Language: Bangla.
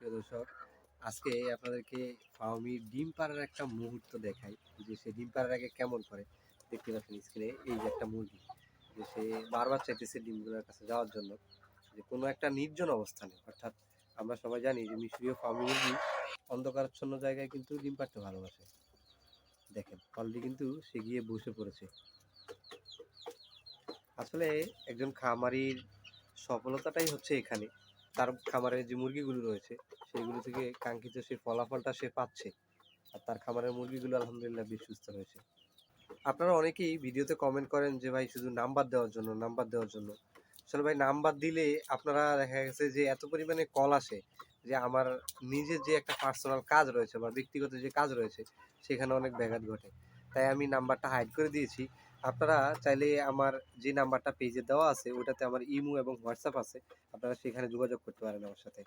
প্রিয় দর্শক, আজকে আপনাদেরকে ফার্মির ডিম পাড়ার একটা মুহূর্ত দেখাই যে সে ডিম পাড়ার আগে কেমন করে। দেখতে পাচ্ছেন স্ক্রিনে এই যে একটা মুরগি, যে সে বারবার চাইতেছে ডিমগুলোর কাছে যাওয়ার জন্য, যে কোনো একটা নির্জন অবস্থানে। অর্থাৎ আমরা সবাই জানি যে মিশরীয় ফার্মি মুরগি অন্ধকারাচ্ছন্ন জায়গায় কিন্তু ডিম পাড়তে ভালোবাসে। দেখেন অলরেডি কিন্তু সে গিয়ে বসে পড়েছে। আসলে একজন খামারির সফলতাটাই হচ্ছে এখানে, তার খামারের যে মুরগিগুলো রয়েছে সেগুলো থেকে কাঙ্ক্ষিত সেই ফলাফলটা সে পাচ্ছে। আর তার খামারের মুরগিগুলো আলহামদুলিল্লাহ বেশ সুস্থ হয়েছে। আপনারা অনেকেই ভিডিওতে কমেন্ট করেন যে ভাই শুধু নাম্বার দেওয়ার জন্য, নাম্বার দেওয়ার জন্য। আসলে ভাই নাম্বার দিলে আপনারা দেখা গেছে যে এত পরিমাণে কল আসে যে আমার নিজের যে একটা পার্সোনাল কাজ রয়েছে বা ব্যক্তিগত যে কাজ রয়েছে সেখানে অনেক ব্যাঘাত ঘটে। তাই আমি নাম্বারটা হাইড করে দিয়েছি। আপনারা চাইলে আমার যে নাম্বারটা পেজে দেওয়া আছে ওটাতে আমার ইমো এবং হোয়াটসঅ্যাপ আছে, আপনারা সেখানে যোগাযোগ করতে পারেন আমার সাথে।